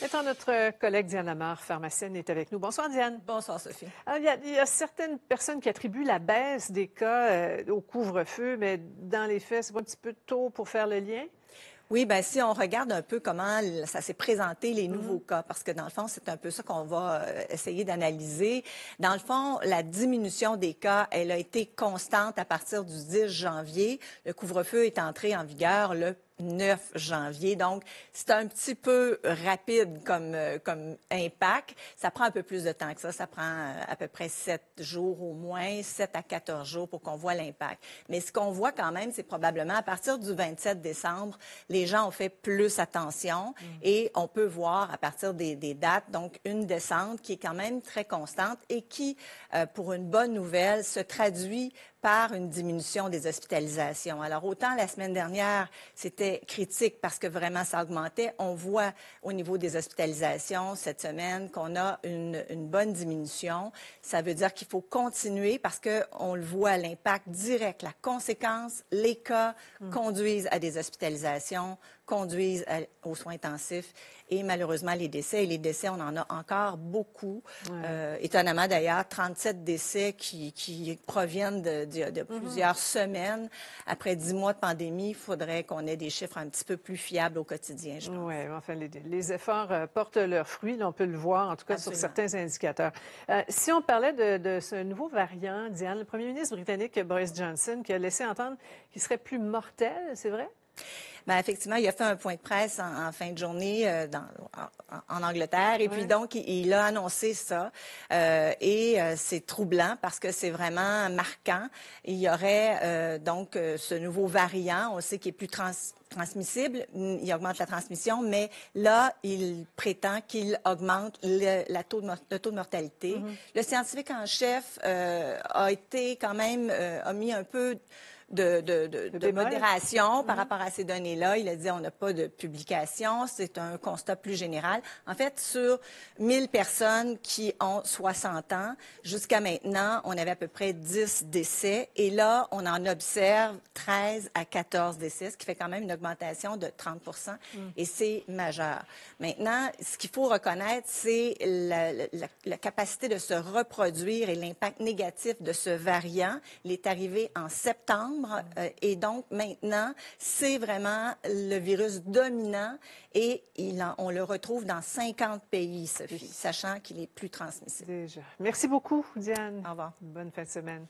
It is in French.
Maintenant, notre collègue Diane Lamar, pharmacienne, est avec nous. Bonsoir, Diane. Bonsoir, Sophie. Alors, il y a certaines personnes qui attribuent la baisse des cas au couvre-feu, mais dans les faits, c'est pas un petit peu tôt pour faire le lien? Oui, bien, si on regarde un peu comment ça s'est présenté, les nouveaux cas, parce que dans le fond, c'est un peu ça qu'on va essayer d'analyser. Dans le fond, la diminution des cas, elle a été constante à partir du 10 janvier. Le couvre-feu est entré en vigueur le 9 janvier. Donc, c'est un petit peu rapide comme impact. Ça prend un peu plus de temps que ça. Ça prend à peu près 7 jours au moins, 7 à 14 jours pour qu'on voit l'impact. Mais ce qu'on voit quand même, c'est probablement à partir du 27 décembre, les gens ont fait plus attention et on peut voir à partir des dates, donc une descente qui est quand même très constante et qui, pour une bonne nouvelle, se traduit par une diminution des hospitalisations. Alors, autant la semaine dernière, c'était critique parce que vraiment ça augmentait. On voit au niveau des hospitalisations cette semaine qu'on a une bonne diminution. Ça veut dire qu'il faut continuer parce qu'on le voit, l'impact direct, la conséquence, les cas conduisent à des hospitalisations, conduisent aux soins intensifs et malheureusement les décès. Et les décès, on en a encore beaucoup. Étonnamment d'ailleurs, 37 décès qui proviennent de plusieurs semaines. Après 10 mois de pandémie, il faudrait qu'on ait des chiffres un petit peu plus fiables au quotidien, je pense. Oui, enfin, les efforts portent leurs fruits. Là, on peut le voir, en tout cas, Absolument. sur certains indicateurs. Si on parlait de ce nouveau variant, Diane, le premier ministre britannique Boris Johnson, qui a laissé entendre qu'il serait plus mortel, c'est vrai? Bien, effectivement, il a fait un point de presse en fin de journée en Angleterre. Et puis, donc, il a annoncé ça. C'est troublant parce que c'est vraiment marquant. Il y aurait donc ce nouveau variant, on sait qu'il est plus transmissible, il augmente la transmission, mais là, il prétend qu'il augmente le taux de mortalité. Le scientifique en chef a été quand même, a mis un peu de modération par rapport à ces données-là. Il a dit on n'a pas de publication, c'est un constat plus général. En fait, sur 1000 personnes qui ont 60 ans, jusqu'à maintenant, on avait à peu près 10 décès et là, on en observe 13 à 14 décès, ce qui fait quand même une augmentation de 30 et c'est majeur. Maintenant, ce qu'il faut reconnaître, c'est la capacité de se reproduire et l'impact négatif de ce variant. Il est arrivé en septembre. Et donc, maintenant, c'est vraiment le virus dominant et on le retrouve dans 50 pays, Sophie, sachant qu'il est plus transmissible. Déjà. Merci beaucoup, Diane. Au revoir. Bonne fin de semaine.